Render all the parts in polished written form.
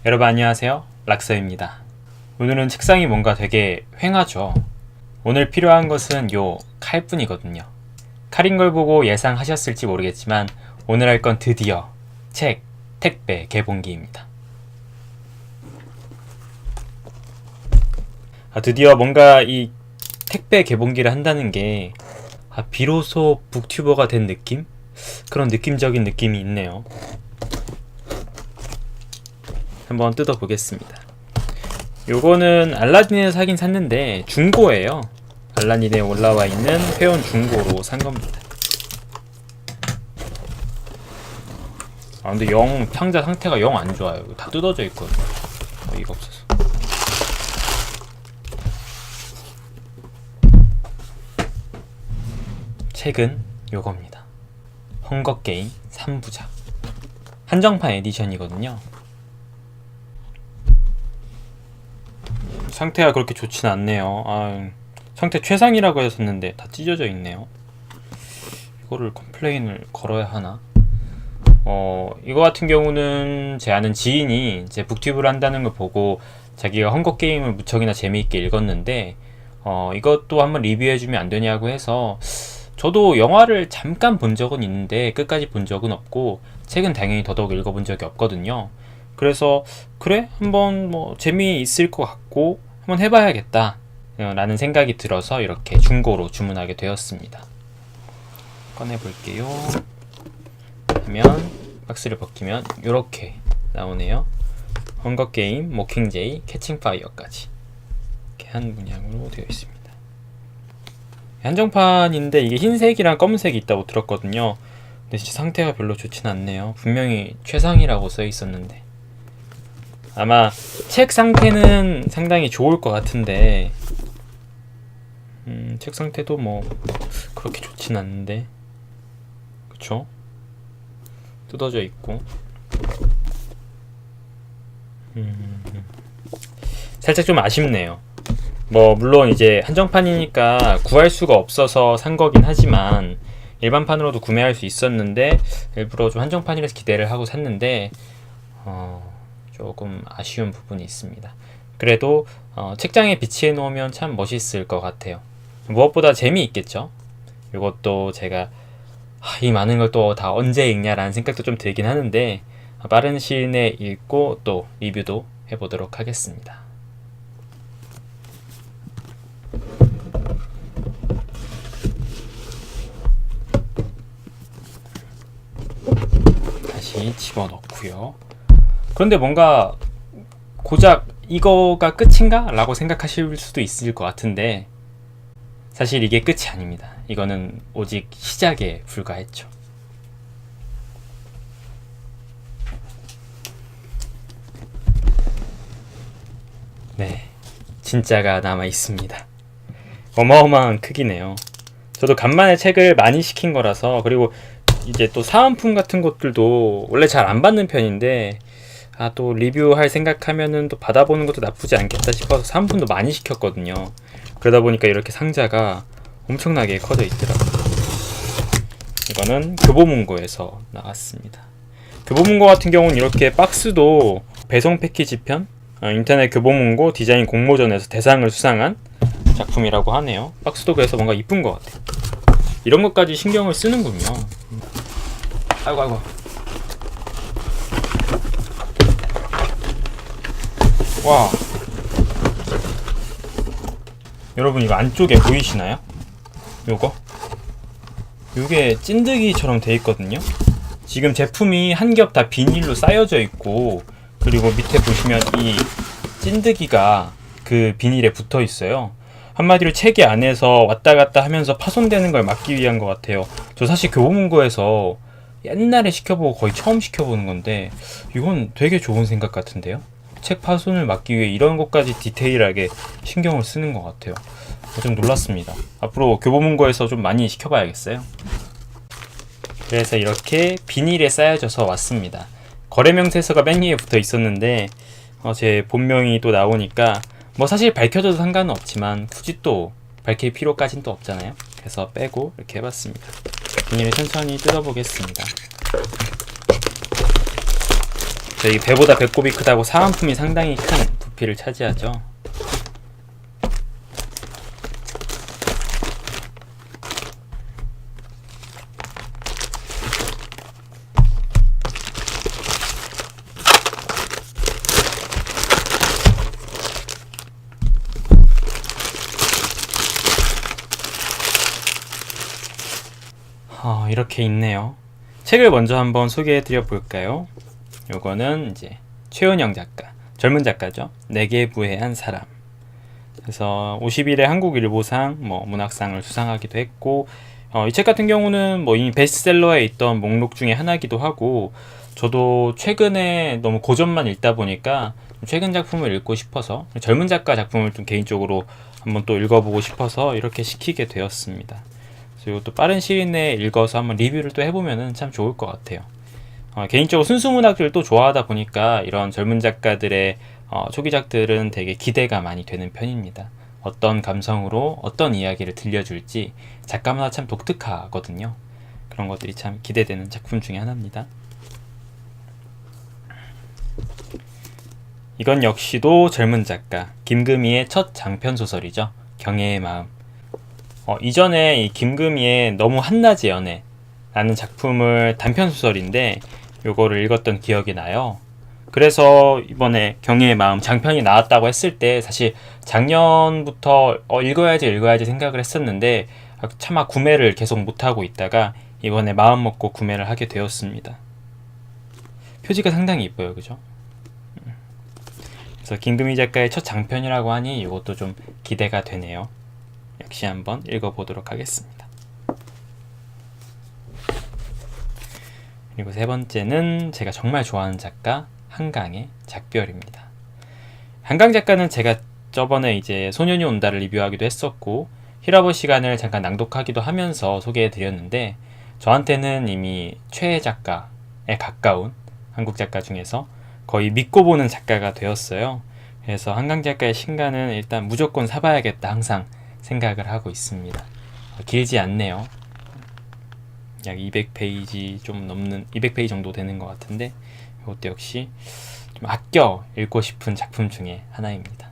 여러분 안녕하세요, 락서입니다. 오늘은 책상이 뭔가 되게 휑하죠. 오늘 필요한 것은 요 칼뿐이거든요. 칼인 걸 보고 예상하셨을지 모르겠지만 오늘 할 건 드디어 책, 택배 개봉기입니다. 드디어 뭔가 이 택배 개봉기를 한다는 게 비로소 북튜버가 된 느낌? 그런 느낌적인 느낌이 있네요. 한번 뜯어보겠습니다. 요거는 알라딘에서 사긴 샀는데 중고예요. 알라딘에 올라와 있는 회원 중고로 산 겁니다. 근데 상자 상태가 영 안 좋아요. 다 뜯어져 있거든요. 어이가 없어서. 책은 요겁니다. 헝거게임 3부작 한정판 에디션이거든요. 상태가 그렇게 좋진 않네요. 상태 최상이라고 했었는데 다 찢어져 있네요. 이거를 컴플레인을 걸어야 하나? 이거 같은 경우는 제 아는 지인이 제 북튜브를 한다는 걸 보고 자기가 헝거게임을 무척이나 재미있게 읽었는데 이것도 한번 리뷰해주면 안 되냐고 해서 저도 영화를 잠깐 본 적은 있는데 끝까지 본 적은 없고 책은 당연히 더더욱 읽어본 적이 없거든요. 그래서 그래? 한번 재미있을 것 같고 한번 해봐야겠다 라는 생각이 들어서 이렇게 중고로 주문하게 되었습니다. 꺼내볼게요. 하면 박스를 벗기면 이렇게 나오네요. 헝거게임, 모킹제이, 캐칭파이어까지 이렇게 한 문양으로 되어 있습니다. 한정판인데 이게 흰색이랑 검은색이 있다고 들었거든요. 근데 진짜 상태가 별로 좋진 않네요. 분명히 최상이라고 써 있었는데 아마 책 상태는 상당히 좋을 것 같은데 책 상태도 그렇게 좋진 않는데 그쵸? 뜯어져 있고 살짝 좀 아쉽네요. 물론 이제 한정판이니까 구할 수가 없어서 산 거긴 하지만 일반판으로도 구매할 수 있었는데 일부러 좀 한정판이라서 기대를 하고 샀는데 조금 아쉬운 부분이 있습니다. 그래도 책장에 비치해 놓으면 참 멋있을 것 같아요. 무엇보다 재미있겠죠. 이것도 제가 이 많은 걸 또 다 언제 읽냐라는 생각도 좀 들긴 하는데 빠른 시일 내에 읽고 또 리뷰도 해보도록 하겠습니다. 다시 집어넣고요. 그런데 뭔가 고작 이거가 끝인가? 라고 생각하실 수도 있을 것 같은데 사실 이게 끝이 아닙니다. 이거는 오직 시작에 불과했죠. 네, 진짜가 남아 있습니다. 어마어마한 크기네요. 저도 간만에 책을 많이 시킨 거라서 그리고 이제 또 사은품 같은 것들도 원래 잘 안 받는 편인데 또 리뷰할 생각하면은 또 받아보는 것도 나쁘지 않겠다 싶어서 사은품도 많이 시켰거든요. 그러다 보니까 이렇게 상자가 엄청나게 커져 있더라고요. 이거는 교보문고에서 나왔습니다. 교보문고 같은 경우는 이렇게 박스도 배송 패키지 편 인터넷 교보문고 디자인 공모전에서 대상을 수상한 작품이라고 하네요. 박스도 그래서 뭔가 이쁜 것 같아요. 이런 것까지 신경을 쓰는군요. 아이고 와, 여러분 이거 안쪽에 보이시나요? 요게 찐득이처럼 돼 있거든요. 지금 제품이 한 겹 다 비닐로 쌓여져 있고 그리고 밑에 보시면 이 찐득이가 그 비닐에 붙어 있어요. 한마디로 책이 안에서 왔다 갔다 하면서 파손되는 걸 막기 위한 것 같아요. 저 사실 교보문고에서 옛날에 시켜보고 거의 처음 시켜보는 건데 이건 되게 좋은 생각 같은데요. 책 파손을 막기 위해 이런 것까지 디테일하게 신경을 쓰는 것 같아요. 좀 놀랐습니다. 앞으로 교보문고에서 좀 많이 시켜봐야겠어요. 그래서 이렇게 비닐에 쌓여져서 왔습니다. 거래 명세서가 맨 위에 붙어 있었는데 제 본명이 또 나오니까 사실 밝혀져도 상관은 없지만 굳이 또 밝힐 필요까진 또 없잖아요. 그래서 빼고 이렇게 해봤습니다. 비닐을 천천히 뜯어보겠습니다. 이 배보다 배꼽이 크다고 사은품이 상당히 큰 부피를 차지하죠. 이렇게 있네요. 책을 먼저 한번 소개해 드려 볼까요? 요거는 이제 최은영 작가, 젊은 작가죠. 내게 부해한 사람. 그래서 51회 한국일보상, 문학상을 수상하기도 했고, 이 책 같은 경우는 이미 베스트셀러에 있던 목록 중에 하나이기도 하고, 저도 최근에 너무 고전만 읽다 보니까 최근 작품을 읽고 싶어서, 젊은 작가 작품을 좀 개인적으로 한번 또 읽어보고 싶어서 이렇게 시키게 되었습니다. 그래서 이것도 빠른 시일 내에 읽어서 한번 리뷰를 또 해보면 참 좋을 것 같아요. 개인적으로 순수문학을 또 좋아하다 보니까 이런 젊은 작가들의 초기작들은 되게 기대가 많이 되는 편입니다. 어떤 감성으로 어떤 이야기를 들려줄지 작가마다 참 독특하거든요. 그런 것들이 참 기대되는 작품 중에 하나입니다. 이건 역시도 젊은 작가 김금희의 첫 장편 소설이죠. 경애의 마음. 이전에 이 김금희의 너무 한낮의 연애 라는 작품을 단편 소설인데 요거를 읽었던 기억이 나요. 그래서 이번에 경애의 마음 장편이 나왔다고 했을 때 사실 작년부터 읽어야지 생각을 했었는데 차마 구매를 계속 못하고 있다가 이번에 마음 먹고 구매를 하게 되었습니다. 표지가 상당히 이뻐요, 그죠? 그래서 김금희 작가의 첫 장편이라고 하니 이것도 좀 기대가 되네요. 역시 한번 읽어보도록 하겠습니다. 그리고 세 번째는 제가 정말 좋아하는 작가 한강의 작별입니다. 한강 작가는 제가 저번에 이제 소년이 온다를 리뷰하기도 했었고 히라보 시간을 잠깐 낭독하기도 하면서 소개해드렸는데 저한테는 이미 최애 작가에 가까운 한국 작가 중에서 거의 믿고 보는 작가가 되었어요. 그래서 한강 작가의 신간은 일단 무조건 사봐야겠다 항상 생각을 하고 있습니다. 길지 않네요. 약 200페이지 좀 넘는 200페이지 정도 되는 것 같은데 이것도 역시 좀 아껴 읽고 싶은 작품 중에 하나입니다.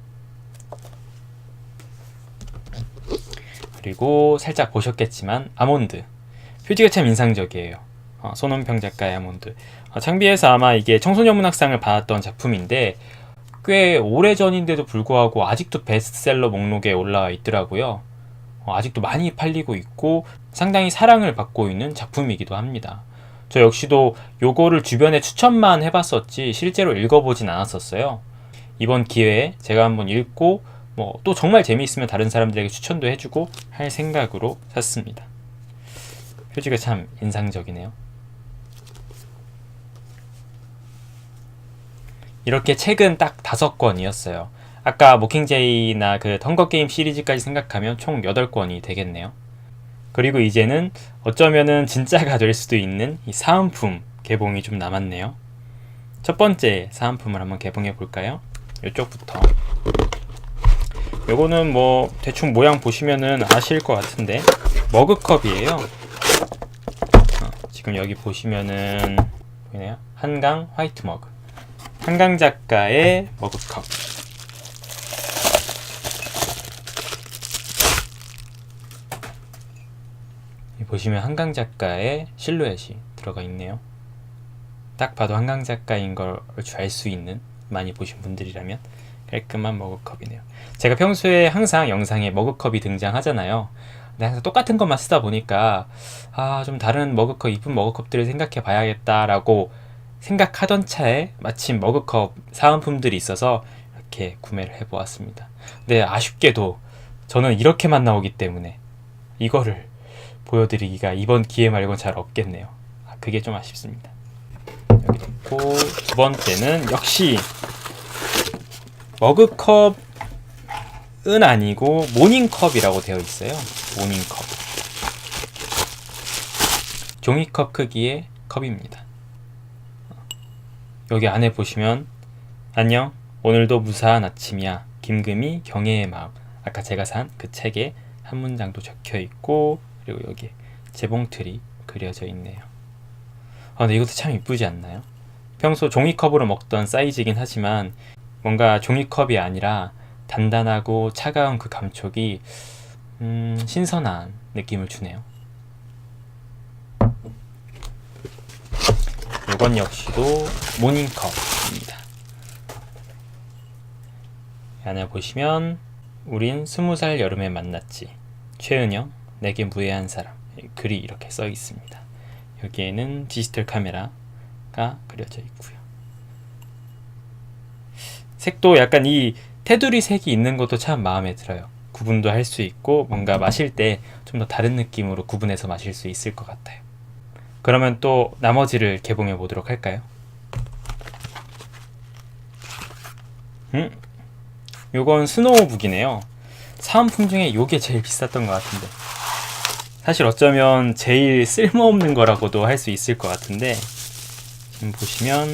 그리고 살짝 보셨겠지만 아몬드 표지가 참 인상적이에요. 손원평 작가의 아몬드. 창비에서 아마 이게 청소년 문학상을 받았던 작품인데 꽤 오래전인데도 불구하고 아직도 베스트셀러 목록에 올라와 있더라고요. 아직도 많이 팔리고 있고 상당히 사랑을 받고 있는 작품이기도 합니다. 저 역시도 요거를 주변에 추천만 해봤었지 실제로 읽어보진 않았었어요. 이번 기회에 제가 한번 읽고 또 정말 재미있으면 다른 사람들에게 추천도 해주고 할 생각으로 샀습니다. 표지가 참 인상적이네요. 이렇게 책은 딱 5권이었어요. 아까 모킹제이나 그 헝거게임 시리즈까지 생각하면 총 8권이 되겠네요. 그리고 이제는 어쩌면은 진짜가 될 수도 있는 이 사은품 개봉이 좀 남았네요. 첫 번째 사은품을 한번 개봉해 볼까요? 이쪽부터. 요거는 대충 모양 보시면은 아실 것 같은데 머그컵이에요. 지금 여기 보시면은 보이네요. 한강 화이트 머그. 한강 작가의 머그컵. 보시면 한강 작가의 실루엣이 들어가 있네요. 딱 봐도 한강 작가인 걸 알 수 있는, 많이 보신 분들이라면 깔끔한 머그컵이네요. 제가 평소에 항상 영상에 머그컵이 등장하잖아요. 근데 항상 똑같은 것만 쓰다 보니까 좀 다른 머그컵, 이쁜 머그컵들을 생각해 봐야겠다라고 생각하던 차에 마침 머그컵 사은품들이 있어서 이렇게 구매를 해보았습니다. 근데 아쉽게도 저는 이렇게만 나오기 때문에 이거를 보여드리기가 이번 기회 말고는 잘 없겠네요. 그게 좀 아쉽습니다. 여기 놓고 두 번째는 역시 머그컵은 아니고 모닝컵이라고 되어 있어요. 모닝컵. 종이컵 크기의 컵입니다. 여기 안에 보시면 안녕, 오늘도 무사한 아침이야. 김금희 경애의 마음. 아까 제가 산 그 책에 한 문장도 적혀 있고 그리고 여기에 재봉틀이 그려져 있네요. 근데 이것도 참 이쁘지 않나요? 평소 종이컵으로 먹던 사이즈이긴 하지만 뭔가 종이컵이 아니라 단단하고 차가운 그 감촉이 신선한 느낌을 주네요. 이건 역시도 모닝컵입니다. 이 안에 보시면 우린 20살 여름에 만났지. 최은영, 내게 무해한 사람. 글이 이렇게 써 있습니다. 여기에는 디지털 카메라가 그려져 있고요. 색도 약간 이 테두리 색이 있는 것도 참 마음에 들어요. 구분도 할 수 있고 뭔가 마실 때 좀 더 다른 느낌으로 구분해서 마실 수 있을 것 같아요. 그러면 또 나머지를 개봉해 보도록 할까요? 요건 스노우북이네요. 사은품 중에 요게 제일 비쌌던 것 같은데, 사실 어쩌면 제일 쓸모없는 거라고도 할 수 있을 것 같은데, 지금 보시면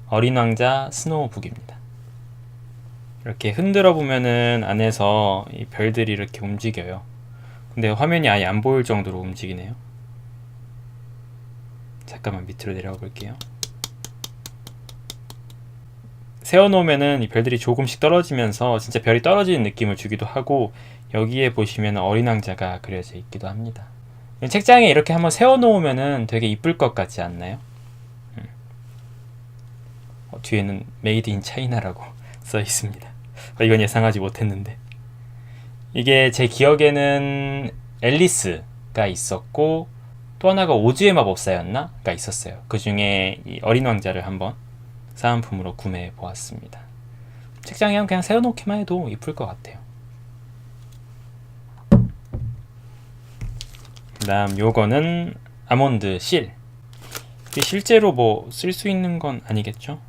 어린 왕자 스노우북입니다. 이렇게 흔들어 보면은 안에서 이 별들이 이렇게 움직여요. 근데 화면이 아예 안 보일 정도로 움직이네요. 잠깐만 밑으로 내려가 볼게요. 세워놓으면은 이 별들이 조금씩 떨어지면서 진짜 별이 떨어지는 느낌을 주기도 하고, 여기에 보시면 어린 왕자가 그려져 있기도 합니다. 책장에 이렇게 한번 세워놓으면은 되게 이쁠 것 같지 않나요? 뒤에는 메이드 인 차이나라고 써 있습니다. 이건 예상하지 못했는데, 이게 제 기억에는 앨리스가 있었고 또 하나가 오즈의 마법사였나? 가 있었어요. 그 중에 이 어린 왕자를 한번 사은품으로 구매해 보았습니다. 책장에 그냥 세워놓기만 해도 이쁠 것 같아요. 그 다음 요거는 아몬드 실. 실제로 뭐 쓸 수 있는 건 아니겠죠?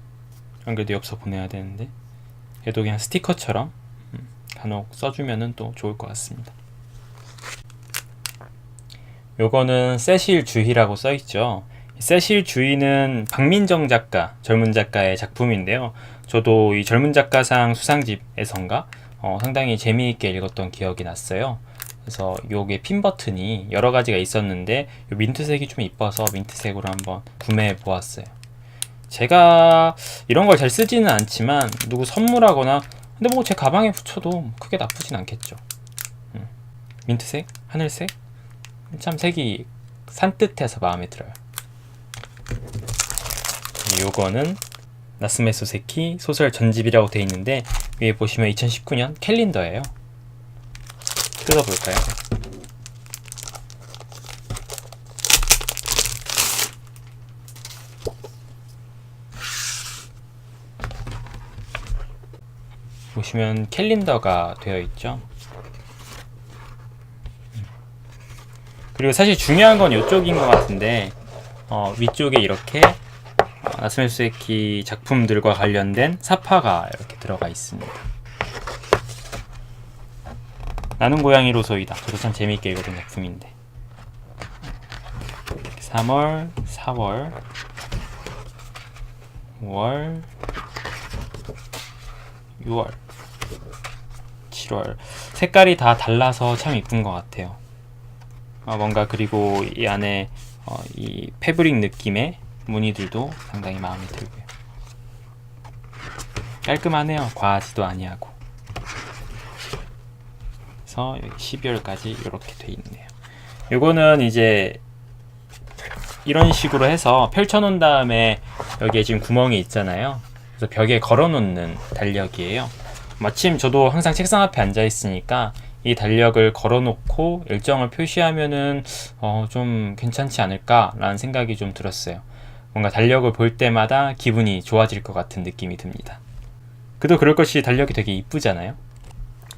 안 그래도 엽서 보내야 되는데, 얘도 그냥 스티커처럼 간혹 써주면은 또 좋을 것 같습니다. 요거는 세실 주희라고 써있죠. 세실 주희는 박민정 작가, 젊은 작가의 작품인데요. 저도 이 젊은 작가상 수상집에선가 상당히 재미있게 읽었던 기억이 났어요. 그래서 요게 핀 버튼이 여러 가지가 있었는데 요 민트색이 좀 이뻐서 민트색으로 한번 구매해 보았어요. 제가 이런 걸 잘 쓰지는 않지만 누구 선물하거나, 근데 뭐 제 가방에 붙여도 크게 나쁘진 않겠죠. 민트색, 하늘색, 참 색이 산뜻해서 마음에 들어요. 요거는 나스메 소세키 소설 전집이라고 되어 있는데, 위에 보시면 2019년 캘린더예요. 뜯어볼까요? 보시면 캘린더가 되어 있죠. 그리고 사실 중요한 건 이쪽인 것 같은데, 위쪽에 이렇게 나스메 소세키 작품들과 관련된 사파가 이렇게 들어가 있습니다. 나는 고양이로 소이다. 저도 참 재미있게 읽었던 작품인데, 3월, 4월, 5월, 6월, 7월 색깔이 다 달라서 참 이쁜 것 같아요. 뭔가, 그리고 이 안에 이 패브릭 느낌의 무늬들도 상당히 마음에 들고요. 깔끔하네요. 과하지도 아니하고. 그래서 여기 12월까지 이렇게 돼 있네요. 요거는 이제 이런 식으로 해서 펼쳐놓은 다음에 여기에 지금 구멍이 있잖아요. 그래서 벽에 걸어놓는 달력이에요. 마침 저도 항상 책상 앞에 앉아 있으니까 이 달력을 걸어놓고 일정을 표시하면은 좀 괜찮지 않을까라는 생각이 좀 들었어요. 뭔가 달력을 볼 때마다 기분이 좋아질 것 같은 느낌이 듭니다. 그도 그럴 것이 달력이 되게 이쁘잖아요.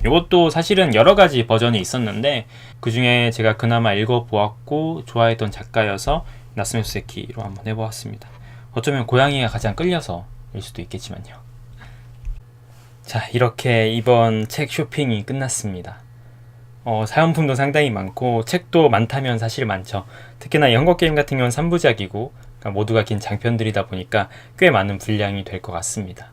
이것도 사실은 여러 가지 버전이 있었는데, 그 중에 제가 그나마 읽어보았고 좋아했던 작가여서 나스메 소세키로 한번 해보았습니다. 어쩌면 고양이가 가장 끌려서 일 수도 있겠지만요. 자, 이렇게 이번 책 쇼핑이 끝났습니다. 사은품도 상당히 많고 책도 많다면 사실 많죠. 특히나 이 헝거게임 같은 경우는 3부작이고 그러니까 모두가 긴 장편들이다 보니까 꽤 많은 분량이 될 것 같습니다.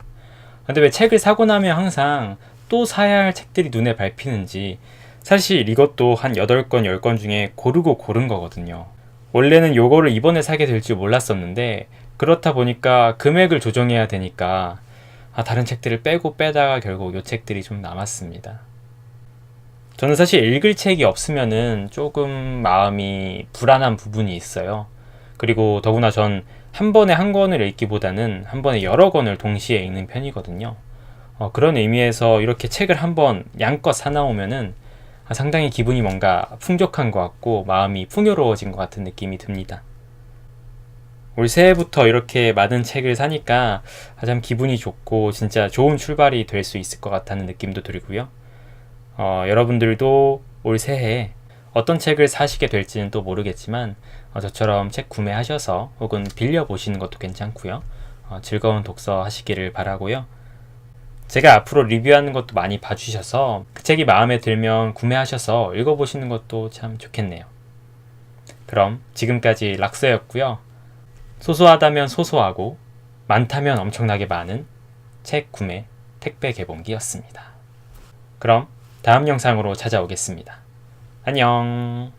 근데 왜 책을 사고 나면 항상 또 사야 할 책들이 눈에 밟히는지, 사실 이것도 한 8권, 10권 중에 고르고 고른 거거든요. 원래는 요거를 이번에 사게 될 줄 몰랐었는데 그렇다 보니까 금액을 조정해야 되니까 다른 책들을 빼고 빼다가 결국 요 책들이 좀 남았습니다. 저는 사실 읽을 책이 없으면은 조금 마음이 불안한 부분이 있어요. 그리고 더구나 전 한 번에 한 권을 읽기보다는 한 번에 여러 권을 동시에 읽는 편이거든요. 그런 의미에서 이렇게 책을 한번 양껏 사나오면은 상당히 기분이 뭔가 풍족한 것 같고 마음이 풍요로워진 것 같은 느낌이 듭니다. 올 새해부터 이렇게 많은 책을 사니까 참 기분이 좋고 진짜 좋은 출발이 될 수 있을 것 같다는 느낌도 들고요. 여러분들도 올 새해에 어떤 책을 사시게 될지는 또 모르겠지만 저처럼 책 구매하셔서 혹은 빌려보시는 것도 괜찮고요. 즐거운 독서 하시기를 바라고요. 제가 앞으로 리뷰하는 것도 많이 봐주셔서 그 책이 마음에 들면 구매하셔서 읽어보시는 것도 참 좋겠네요. 그럼 지금까지 락서였고요. 소소하다면 소소하고 많다면 엄청나게 많은 책 구매 택배 개봉기였습니다. 그럼 다음 영상으로 찾아오겠습니다. 안녕.